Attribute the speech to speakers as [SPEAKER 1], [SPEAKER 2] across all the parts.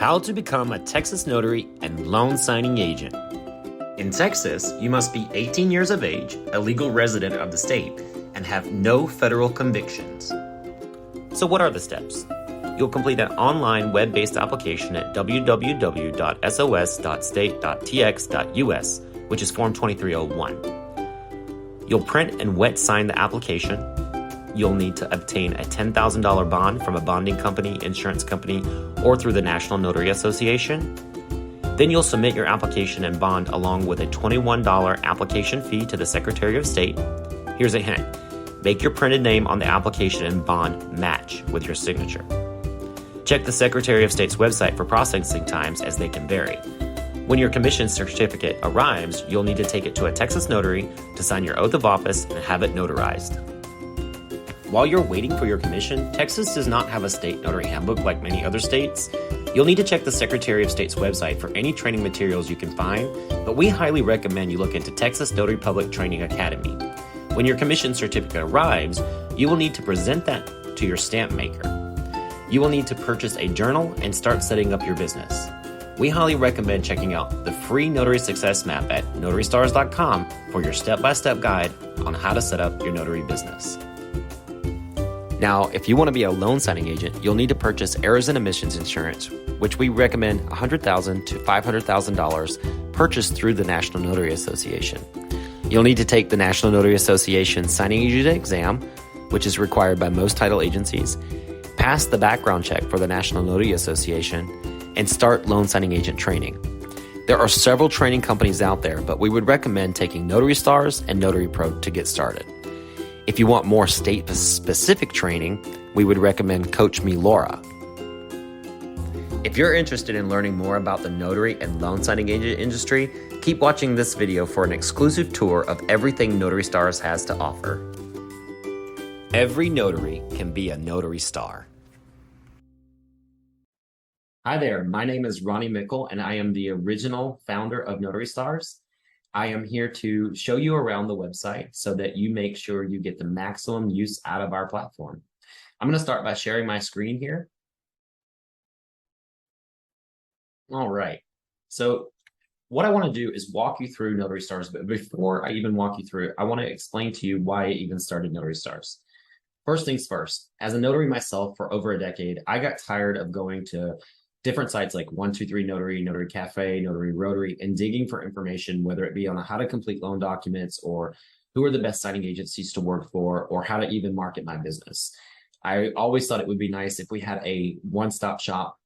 [SPEAKER 1] How to become a Texas notary and loan signing agent. In Texas, you must be 18 years of age, a legal resident of the state, and have no federal convictions. So what are the steps? You'll complete an online web-based application at www.sos.state.tx.us, which is Form 2301. You'll print and wet sign the application. You'll need to obtain a $10,000 bond from a bonding company, insurance company, or through the National Notary Association. Then you'll submit your application and bond along with a $21 application fee to the Secretary of State. Here's a hint. Make your printed name on the application and bond match with your signature. Check the Secretary of State's website for processing times as they can vary. When your commission certificate arrives, you'll need to take it to a Texas notary to sign your oath of office and have it notarized. While you're waiting for your commission, Texas does not have a state notary handbook like many other states. You'll need to check the Secretary of State's website for any training materials you can find, but we highly recommend you look into Texas Notary Public Training Academy. When your commission certificate arrives, you will need to present that to your stamp maker. You will need to purchase a journal and start setting up your business. We highly recommend checking out the free Notary Success Map at notarystars.com for your step-by-step guide on how to set up your notary business. Now, if you want to be a loan signing agent, you'll need to purchase Errors and Omissions insurance, which we recommend $100,000 to $500,000 purchased through the National Notary Association. You'll need to take the National Notary Association signing agent exam, which is required by most title agencies, pass the background check for the National Notary Association, and start loan signing agent training. There are several training companies out there, but we would recommend taking Notary Stars and Notary Pro to get started. If you want more state-specific training, we would recommend Coach Me Laura. If you're interested in learning more about the notary and loan signing agent industry, keep watching this video for an exclusive tour of everything Notary Stars has to offer. Every notary can be a Notary Star. Hi there, my name is Ronnie Mickle, and I am the original founder of Notary Stars. I am here to show you around the website so that you make sure you get the maximum use out of our platform. I'm going to start by sharing my screen here. All right. So what I want to do is walk you through Notary Stars, but before I even walk you through it, I want to explain to you why I even started Notary Stars. First things first, as a notary myself for over a decade, I got tired of going to different sites like 123 Notary, Notary Cafe, Notary Rotary, and digging for information, whether it be on how to complete loan documents or who are the best signing agencies to work for or how to even market my business. I always thought it would be nice if we had a one-stop shop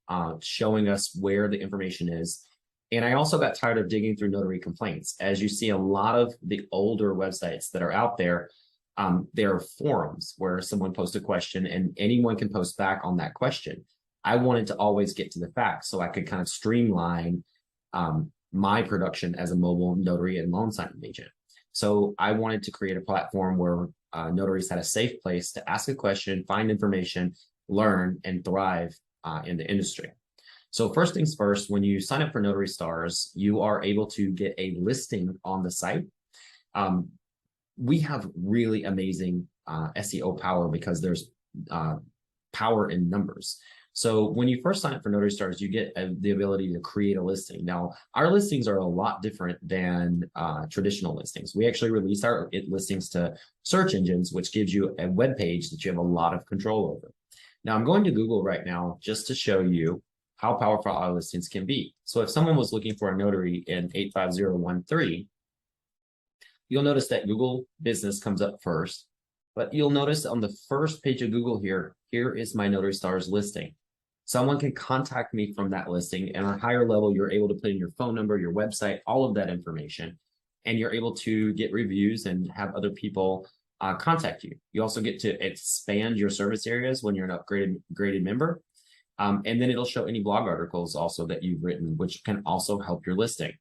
[SPEAKER 1] showing us where the information is. And I also got tired of digging through notary complaints. As you see, a lot of the older websites that are out there, there are forums where someone posts a question and anyone can post back on that question. I wanted to always get to the facts so I could kind of streamline my production as a mobile notary and loan signing agent. So I wanted to create a platform where notaries had a safe place to ask a question, find information, learn, and thrive in the industry. So first things first, when you sign up for Notary Stars, you are able to get a listing on the site. We have really amazing SEO power because there's power in numbers. So when you first sign up for Notary Stars, you get the ability to create a listing. Now, our listings are a lot different than traditional listings. We actually release our listings to search engines, which gives you a web page that you have a lot of control over. Now, I'm going to Google right now just to show you how powerful our listings can be. So if someone was looking for a notary in 85013, you'll notice that Google Business comes up first. But you'll notice on the first page of Google here is my Notary Stars listing. Someone can contact me from that listing, and on a higher level, you're able to put in your phone number, your website, all of that information, and you're able to get reviews and have other people contact you. You also get to expand your service areas when you're an upgraded member, and then it'll show any blog articles also that you've written, which can also help your listing.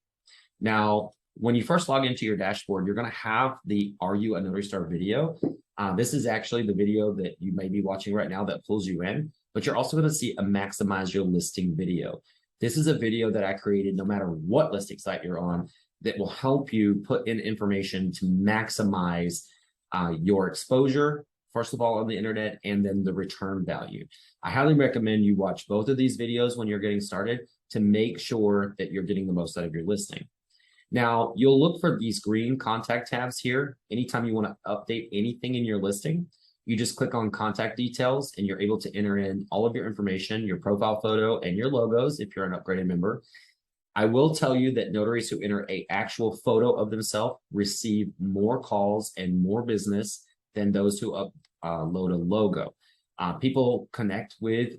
[SPEAKER 1] Now, when you first log into your dashboard, you're going to have the Are You a Notary Star video. This is actually the video that you may be watching right now that pulls you in, but you're also going to see a maximize your listing video. This is a video that I created no matter what listing site you're on that will help you put in information to maximize your exposure first of all, on the internet, and then the return value. I highly recommend you watch both of these videos when you're getting started to make sure that you're getting the most out of your listing. Now, you'll look for these green contact tabs here. Anytime you want to update anything in your listing, you just click on contact details and you're able to enter in all of your information, your profile photo, and your logos if you're an upgraded member. I will tell you that notaries who enter an actual photo of themselves receive more calls and more business than those who upload a logo. People connect with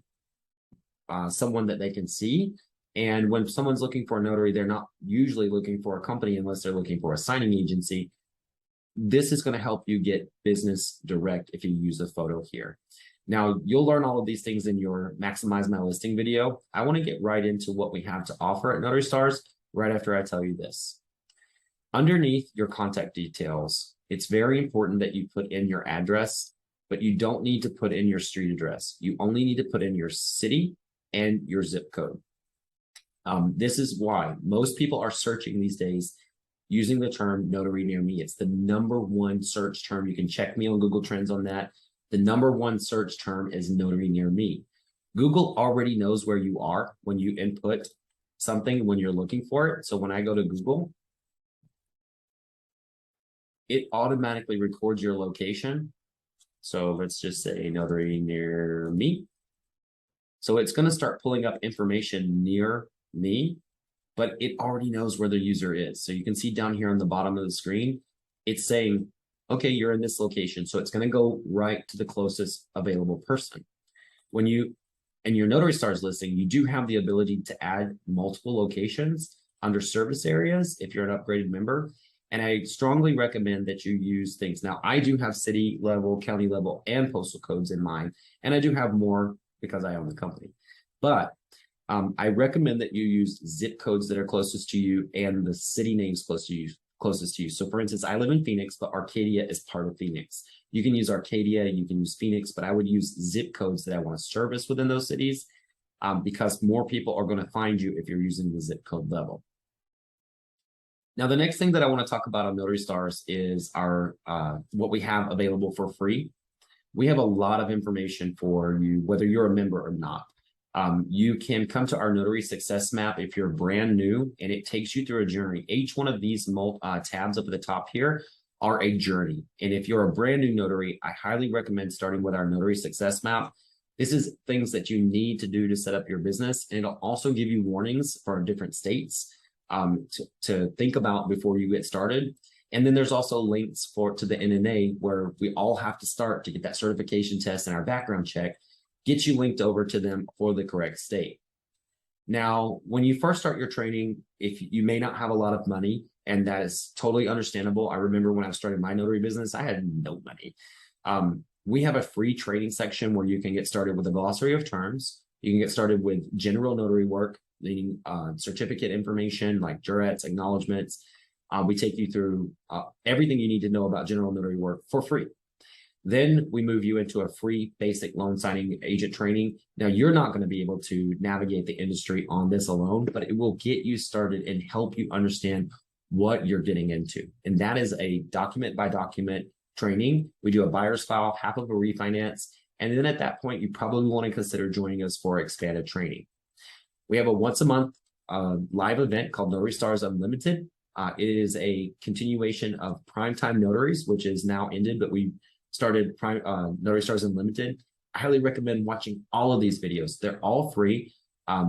[SPEAKER 1] someone that they can see. And when someone's looking for a notary, they're not usually looking for a company unless they're looking for a signing agency. This is going to help you get business direct if you use a photo here. Now, you'll learn all of these things in your Maximize My Listing video. I want to get right into what we have to offer at Notary Stars right after I tell you this. Underneath your contact details, it's very important that you put in your address, but you don't need to put in your street address. You only need to put in your city and your zip code. This is why most people are searching these days using the term notary near me. It's the #1 search term. You can check me on Google Trends on that. The #1 search term is notary near me. Google already knows where you are when you input something when you're looking for it. So when I go to Google, it automatically records your location. So let's just say notary near me. So it's going to start pulling up information near me, but it already knows where the user is. So you can see down here on the bottom of the screen, it's saying, okay, you're in this location. So it's going to go right to the closest available person. When you, in your Notary Stars listing, you do have the ability to add multiple locations under service areas if you're an upgraded member. And I strongly recommend that you use things. Now, I do have city level, county level, and postal codes in mind. And I do have more because I own the company. But I recommend that you use zip codes that are closest to you and the city names closest to you. So for instance, I live in Phoenix, but Arcadia is part of Phoenix. You can use Arcadia, you can use Phoenix, but I would use zip codes that I want to service within those cities because more people are going to find you if you're using the zip code level. Now, the next thing that I want to talk about on Notary Stars is our what we have available for free. We have a lot of information for you, whether you're a member or not. You can come to our Notary Success Map if you're brand new, and it takes you through a journey. Each one of these tabs up at the top here are a journey. And if you're a brand new notary, I highly recommend starting with our Notary Success Map. This is things that you need to do to set up your business. And it'll also give you warnings for different states to think about before you get started. And then there's also links to the NNA where we all have to start to get that certification test and our background check. Get you linked over to them for the correct state. Now, when you first start your training, if you may not have a lot of money, and that is totally understandable. I remember when I started my notary business, I had no money. We have a free training section where you can get started with a glossary of terms. You can get started with general notary work, meaning certificate information like jurats, acknowledgments. We take you through everything you need to know about general notary work for free. Then we move you into a free basic loan signing agent training. Now, you're not going to be able to navigate the industry on this alone, but it will get you started and help you understand what you're getting into. And that is a document by document training. We do a buyer's file, half of a refinance. And then at that point, you probably want to consider joining us for expanded training. We have a once a month live event called Notary Stars Unlimited. It is a continuation of Primetime Notaries, which is now ended, but we started Notary Stars Unlimited. I highly recommend watching all of these videos. They're all free.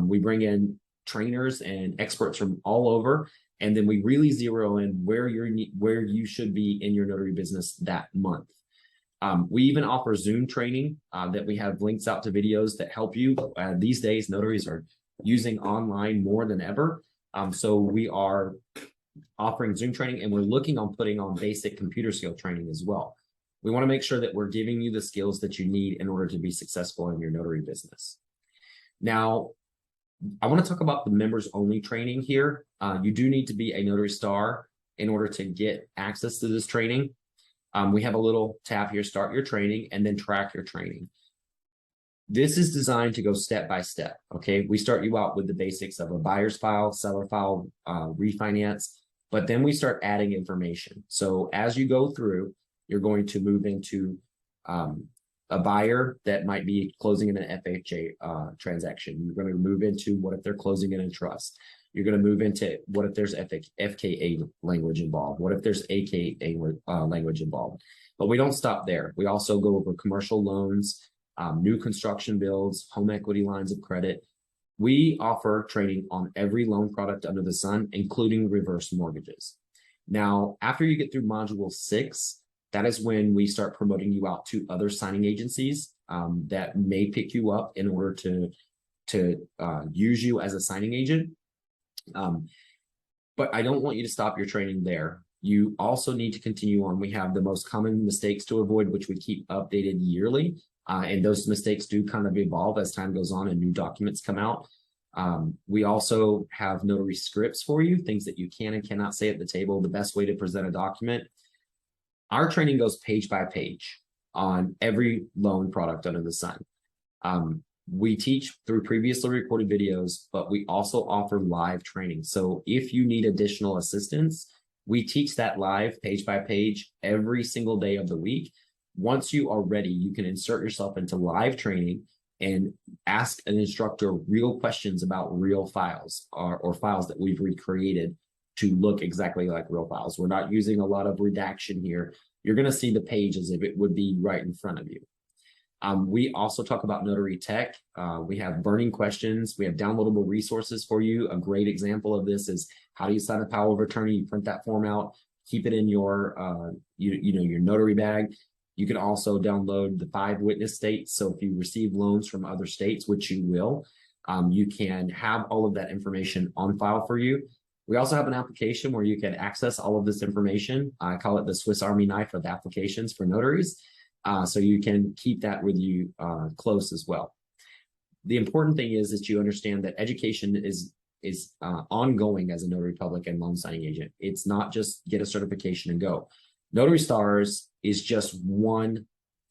[SPEAKER 1] We bring in trainers and experts from all over, and then we really zero in where you should be in your notary business that month. We even offer Zoom training that we have links out to videos that help you. These days, notaries are using online more than ever. So we are offering Zoom training, and we're looking on putting on basic computer skill training as well. We want to make sure that we're giving you the skills that you need in order to be successful in your notary business. Now, I want to talk about the members only training here. You do need to be a Notary Star in order to get access to this training. We have a little tab here, start your training, and then track your training. This is designed to go step by step, okay? We start you out with the basics of a buyer's file, seller file, refinance, but then we start adding information. So as you go through, you're going to move into a buyer that might be closing in an FHA transaction. You're going to move into what if they're closing in a trust. You're going to move into what if there's FKA language involved? What if there's AKA language involved? But we don't stop there. We also go over commercial loans, new construction builds, home equity lines of credit. We offer training on every loan product under the sun, including reverse mortgages. Now, after you get through module 6, that is when we start promoting you out to other signing agencies that may pick you up in order to use you as a signing agent. But I don't want you to stop your training there. You also need to continue on. We have the most common mistakes to avoid, which we keep updated yearly. And those mistakes do kind of evolve as time goes on and new documents come out. We also have notary scripts for you, things that you can and cannot say at the table, the best way to present a document. Our training goes page by page on every loan product under the sun. We teach through previously recorded videos, but we also offer live training. So if you need additional assistance, we teach that live page by page every single day of the week. Once you are ready, you can insert yourself into live training and ask an instructor real questions about real files or files that we've recreated to look exactly like real files. We're not using a lot of redaction here. You're going to see the page as if it would be right in front of you. We also talk about notary tech. We have burning questions. We have downloadable resources for you. A great example of this is how do you sign a power of attorney? You print that form out, keep it in your your notary bag. You can also download the 5 witness states. So if you receive loans from other states, which you will, you can have all of that information on file for you. We also have an application where you can access all of this information. I call it the Swiss Army knife of applications for notaries. So you can keep that with you close as well. The important thing is that you understand that education is ongoing as a notary public and loan signing agent. It's not just get a certification and go. Notary Stars is just one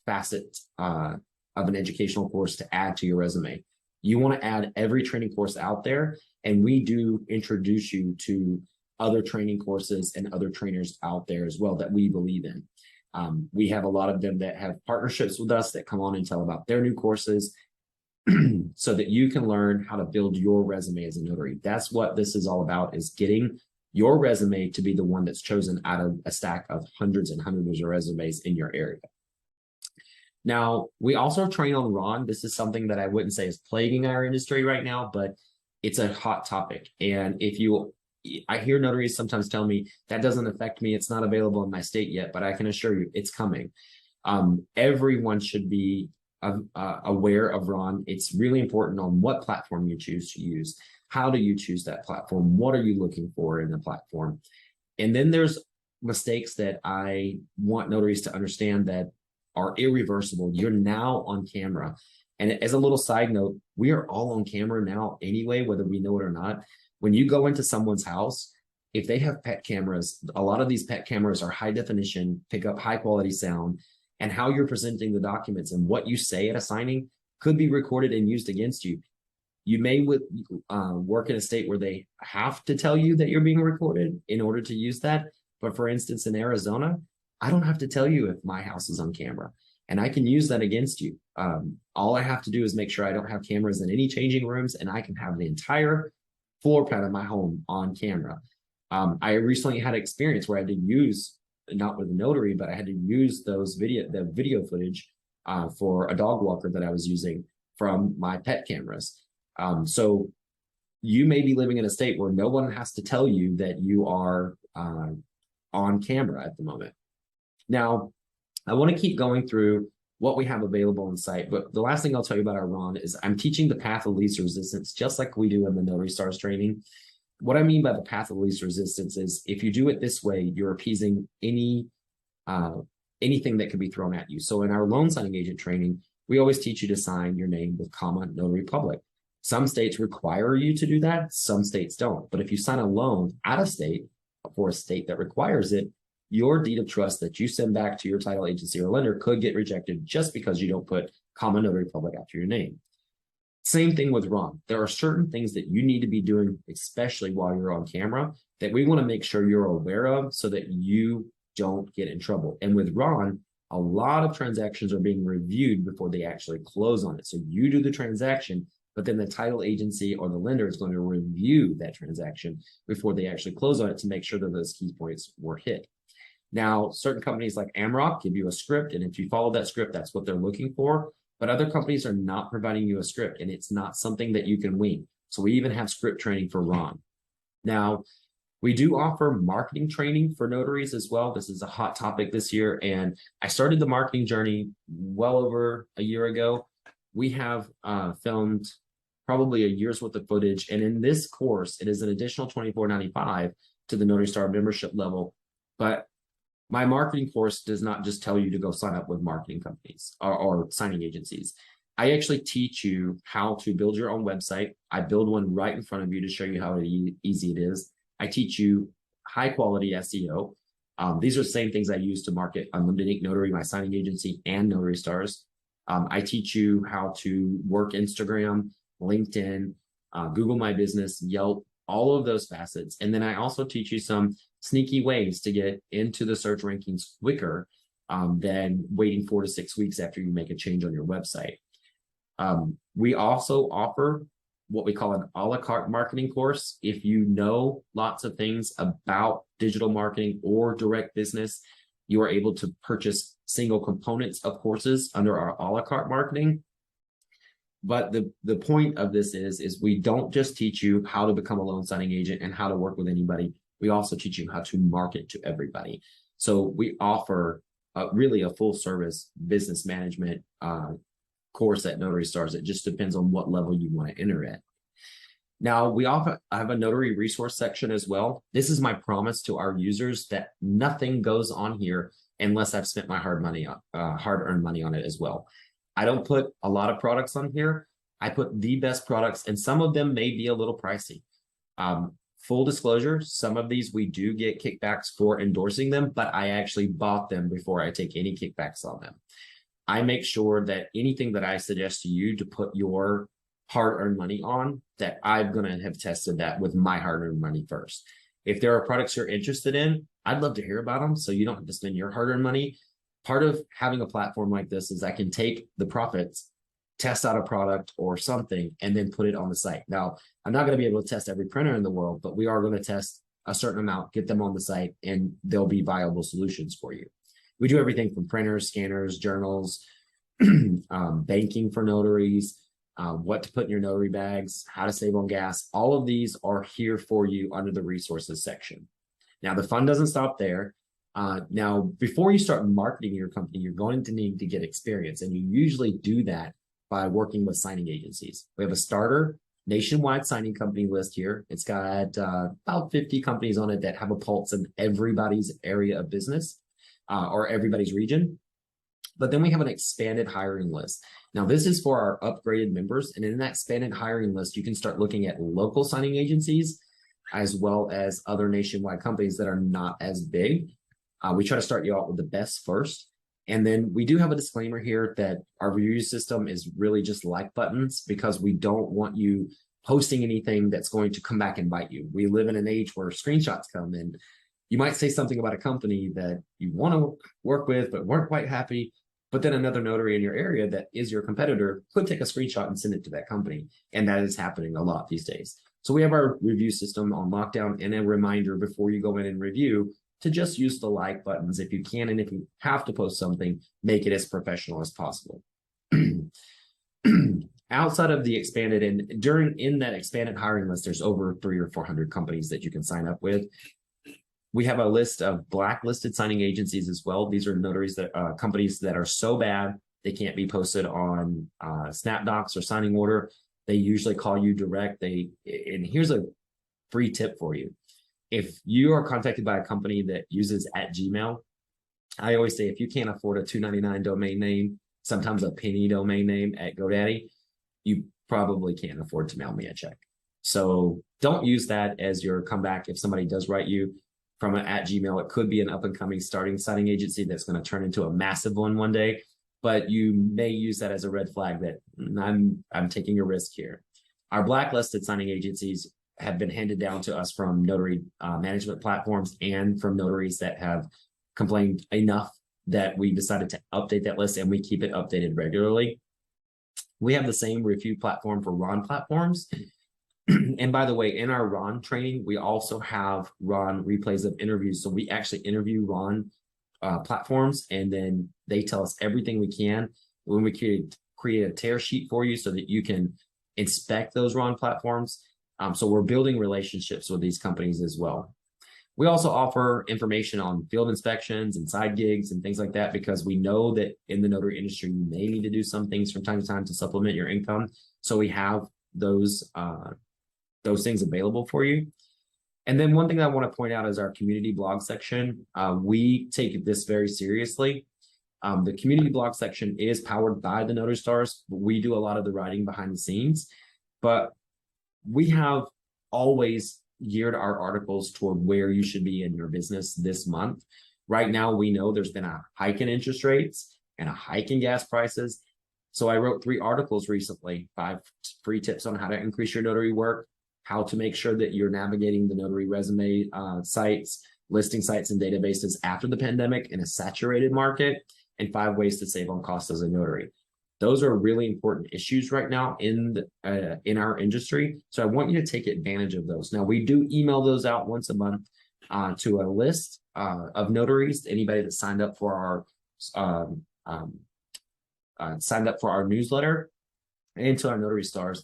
[SPEAKER 1] facet of an educational course to add to your resume. You want to add every training course out there, and we do introduce you to other training courses and other trainers out there as well that we believe in. We have a lot of them that have partnerships with us that come on and tell about their new courses so that you can learn how to build your resume as a notary. That's what this is all about, is getting your resume to be the one that's chosen out of a stack of hundreds and hundreds of resumes in your area. Now, we also train on RON. This is something that I wouldn't say is plaguing our industry right now, but it's a hot topic. And I hear notaries sometimes tell me that doesn't affect me. It's not available in my state yet, but I can assure you it's coming. Everyone should be aware of RON. It's really important on what platform you choose to use. How do you choose that platform? What are you looking for in the platform? And then there's mistakes that I want notaries to understand that are irreversible. You're now on camera. And as a little side note, we are all on camera now anyway, whether we know it or not. When you go into someone's house, if they have pet cameras, a lot of these pet cameras are high definition, pick up high quality sound, and how you're presenting the documents and what you say at a signing could be recorded and used against you. You may work in a state where they have to tell you that you're being recorded in order to use that. But for instance, in Arizona, I don't have to tell you if my house is on camera, and I can use that against you. All I have to do is make sure I don't have cameras in any changing rooms, and I can have the entire floor plan of my home on camera. I recently had an experience where I had to use, not with a notary, but I had to use the video footage for a dog walker that I was using from my pet cameras. So you may be living in a state where no one has to tell you that you are on camera at the moment. Now, I want to keep going through what we have available on site, but the last thing I'll tell you about our RON is I'm teaching the path of least resistance, just like we do in the Notary Stars training. What I mean by the path of least resistance is if you do it this way, you're appeasing anything that could be thrown at you. So in our loan signing agent training, we always teach you to sign your name with comma notary public. Some states require you to do that, some states don't. But if you sign a loan out of state for a state that requires it, your deed of trust that you send back to your title agency or lender could get rejected just because you don't put comma notary public after your name. Same thing with RON. There are certain things that you need to be doing, especially while you're on camera, that we want to make sure you're aware of so that you don't get in trouble. And with RON, a lot of transactions are being reviewed before they actually close on it. So you do the transaction, but then the title agency or the lender is going to review that transaction before they actually close on it to make sure that those key points were hit. Now, certain companies like Amrock give you a script, and if you follow that script, that's what they're looking for. But other companies are not providing you a script, and it's not something that you can wing. So we even have script training for Ron. Now, we do offer marketing training for notaries as well. This is a hot topic this year, and I started the marketing journey well over a year ago. We have filmed probably a year's worth of footage, and in this course, it is an additional $24.95 to the Notary Star membership level. But my marketing course does not just tell you to go sign up with marketing companies or signing agencies. I actually teach you how to build your own website. I build one right in front of you to show you how easy it is. I teach you high quality SEO. These are the same things I use to market Unlimited Ink Notary, my signing agency, and Notary Stars. I teach you how to work Instagram, LinkedIn, Google My Business, Yelp, all of those facets. And then I also teach you some sneaky ways to get into the search rankings quicker than waiting 4 to 6 weeks after you make a change on your website. We also offer what we call an a la carte marketing course. If you know lots of things about digital marketing or direct business, you are able to purchase single components of courses under our a la carte marketing. But the point of this is we don't just teach you how to become a loan signing agent and how to work with anybody. We also teach you how to market to everybody. So we offer really a full service business management course at Notary Stars. It just depends on what level you want to enter at. Now, I have a notary resource section as well. This is my promise to our users that nothing goes on here unless I've spent my hard-earned money on it as well. I don't put a lot of products on here. I put the best products, and some of them may be a little pricey. Full disclosure, some of these we do get kickbacks for endorsing them, but I actually bought them before I take any kickbacks on them. I make sure that anything that I suggest to you to put your hard-earned money on, that I'm going to have tested that with my hard-earned money first. If there are products you're interested in, I'd love to hear about them so you don't have to spend your hard-earned money. Part of having a platform like this is I can take the profits, test out a product or something, and then put it on the site. Now, I'm not going to be able to test every printer in the world, but we are going to test a certain amount, get them on the site, and they'll be viable solutions for you. We do everything from printers, scanners, journals, banking for notaries, what to put in your notary bags, how to save on gas. All of these are here for you under the resources section. Now, the fun doesn't stop there. Now, before you start marketing your company, you're going to need to get experience, and you usually do that by working with signing agencies. We have a starter nationwide signing company list here. It's got about 50 companies on it that have a pulse in everybody's area of business. Or everybody's region. But then we have an expanded hiring list. Now, this is for our upgraded members. And in that expanded hiring list, you can start looking at local signing agencies as well as other nationwide companies that are not as big. We try to start you out with the best first. And then we do have a disclaimer here that our review system is really just like buttons because we don't want you posting anything that's going to come back and bite you. We live in an age where screenshots come in. You might say something about a company that you want to work with, but weren't quite happy. But then another notary in your area that is your competitor could take a screenshot and send it to that company. And that is happening a lot these days. So we have our review system on lockdown and a reminder before you go in and review to just use the like buttons if you can. And if you have to post something, make it as professional as possible. Outside of the expanded and in that expanded hiring list, there's over 300 or 400 companies that you can sign up with. We have a list of blacklisted signing agencies as well. These are notaries that companies that are so bad they can't be posted on SnapDocs or signing order. They usually call you direct. And here's a free tip for you. If you are contacted by a company that uses @Gmail, I always say if you can't afford a $2.99 domain name, sometimes a penny domain name at GoDaddy, you probably can't afford to mail me a check. So don't use that as your comeback if somebody does write you from an @Gmail. It could be an up-and-coming starting signing agency that's going to turn into a massive one day, but you may use that as a red flag that I'm taking a risk here. Our blacklisted signing agencies have been handed down to us from notary management platforms and from notaries that have complained enough that we decided to update that list, and we keep it updated regularly. We have the same review platform for RON platforms. And by the way, in our RON training, we also have RON replays of interviews. So we actually interview RON platforms, and then they tell us everything we can. When we create a tear sheet for you so that you can inspect those RON platforms. So we're building relationships with these companies as well. We also offer information on field inspections and side gigs and things like that, because we know that in the notary industry, you may need to do some things from time to time to supplement your income. So we have those things available for you. And then one thing that I want to point out is our community blog section. We take this very seriously. The community blog section is powered by the Notary Stars, but we do a lot of the writing behind the scenes. But we have always geared our articles toward where you should be in your business this month. Right now, we know there's been a hike in interest rates and a hike in gas prices. So I wrote 3 articles recently, 5 free tips on how to increase your notary work, how to make sure that you're navigating the notary resume sites, listing sites, and databases after the pandemic in a saturated market, and 5 ways to save on costs as a notary. Those are really important issues right now in our industry. So I want you to take advantage of those. Now, we do email those out once a month to a list of notaries, anybody that signed up for our newsletter, and to our Notary Stars.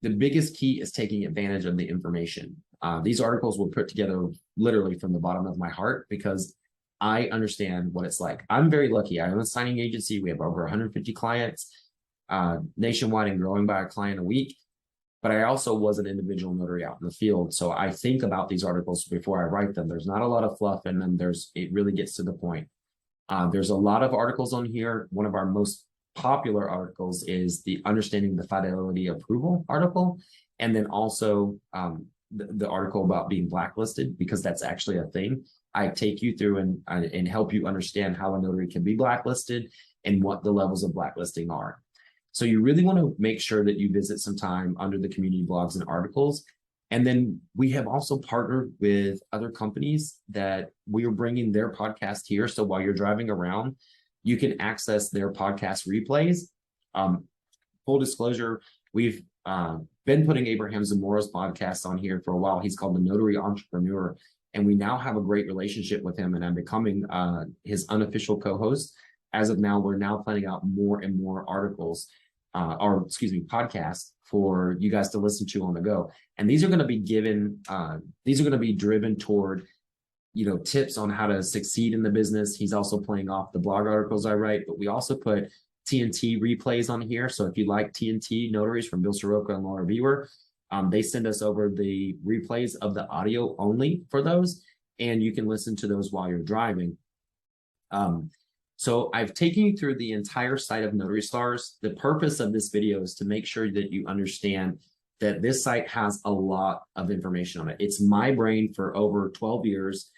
[SPEAKER 1] The biggest key is taking advantage of the information. These articles were put together literally from the bottom of my heart, because I understand what it's like. I'm very lucky. I own a signing agency. We have over 150 clients nationwide and growing by a client a week. But I also was an individual notary out in the field. So I think about these articles before I write them. There's not a lot of fluff in them. It really gets to the point. There's a lot of articles on here. One of our most popular articles is the Understanding the Fidelity Approval article. And then also the article about being blacklisted, because that's actually a thing. I take you through and help you understand how a notary can be blacklisted and what the levels of blacklisting are. So you really want to make sure that you visit some time under the community blogs and articles. And then we have also partnered with other companies that we are bringing their podcast here. So while you're driving around, you can access their podcast replays. Full disclosure, we've been putting Abraham Zamora's podcast on here for a while. He's called the Notary Entrepreneur. And we now have a great relationship with him, and I'm becoming his unofficial co-host. As of now, we're now planning out more and more articles, podcasts for you guys to listen to on the go. And these are going to be driven toward, tips on how to succeed in the business. He's also playing off the blog articles I write, but we also put TNT replays on here. So if you like TNT notaries from Bill Soroka and Laura Viewer, they send us over the replays of the audio only for those, and you can listen to those while you're driving. So I've taken you through the entire site of Notary Stars. The purpose of this video is to make sure that you understand that this site has a lot of information on it. It's my brain for over 12 years,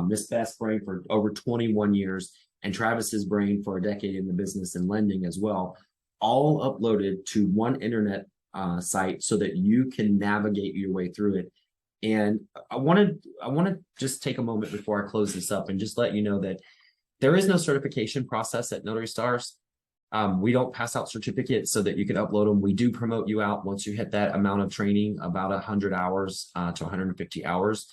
[SPEAKER 1] Miss Beth's brain for over 21 years, and Travis's brain for a decade in the business and lending as well, all uploaded to one internet site so that you can navigate your way through it. And I want to just take a moment before I close this up and just let you know that there is no certification process at Notary Stars. We don't pass out certificates so that you can upload them. We do promote you out once you hit that amount of training, about 100 hours to 150 hours.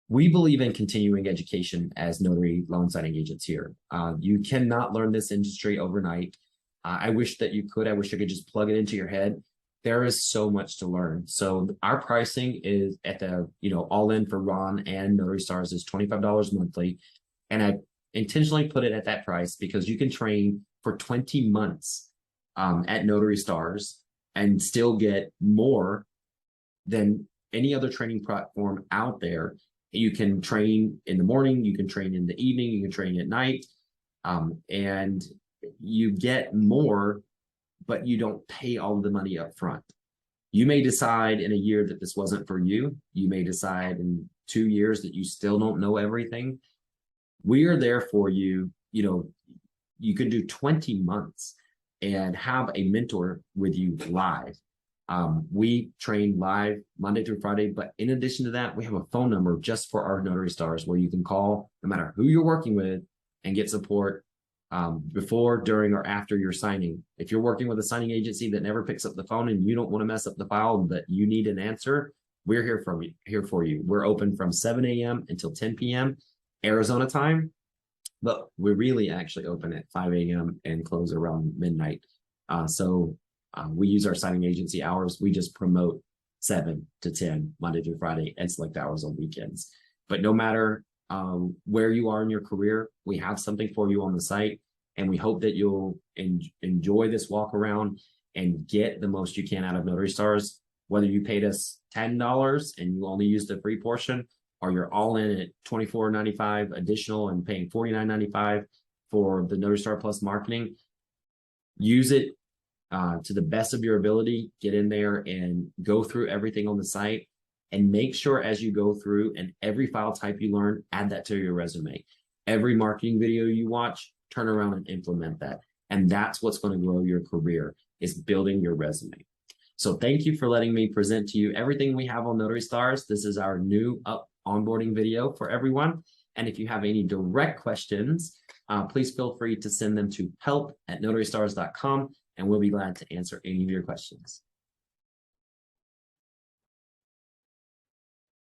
[SPEAKER 1] We believe in continuing education as notary loan signing agents here. You cannot learn this industry overnight. I wish that you could. I wish I could just plug it into your head. There is so much to learn. So our pricing is at the, all in for Ron and Notary Stars is $25 monthly. And I intentionally put it at that price because you can train for 20 months at Notary Stars and still get more than any other training platform out there. You can train in the morning, you can train in the evening, you can train at night, and you get more, but you don't pay all of the money up front. You may decide in a year that this wasn't for you. You may decide in 2 years that you still don't know everything. We are there for you. You can do 20 months and have a mentor with you live. We train live Monday through Friday, but in addition to that, we have a phone number just for our Notary Stars where you can call no matter who you're working with and get support before, during, or after your signing. If you're working with a signing agency that never picks up the phone and you don't want to mess up the file, but you need an answer, we're here for you. We're open from 7 a.m. until 10 p.m. Arizona time, but we really actually open at 5 a.m. and close around midnight. We use our signing agency hours. We just promote 7 to 10 Monday through Friday and select hours on weekends. But no matter where you are in your career, we have something for you on the site, and we hope that you'll enjoy this walk around and get the most you can out of Notary Stars. Whether you paid us $10 and you only used the free portion, or you're all in at $24.95 additional and paying $49.95 for the Notary Star Plus marketing, use it to the best of your ability. Get in there and go through everything on the site, and make sure as you go through and every file type you learn, add that to your resume. Every marketing video you watch, turn around and implement that. And that's what's going to grow your career, is building your resume. So thank you for letting me present to you everything we have on Notary Stars. This is our new onboarding video for everyone. And if you have any direct questions, please feel free to send them to help@notarystars.com, and we'll be glad to answer any of your questions.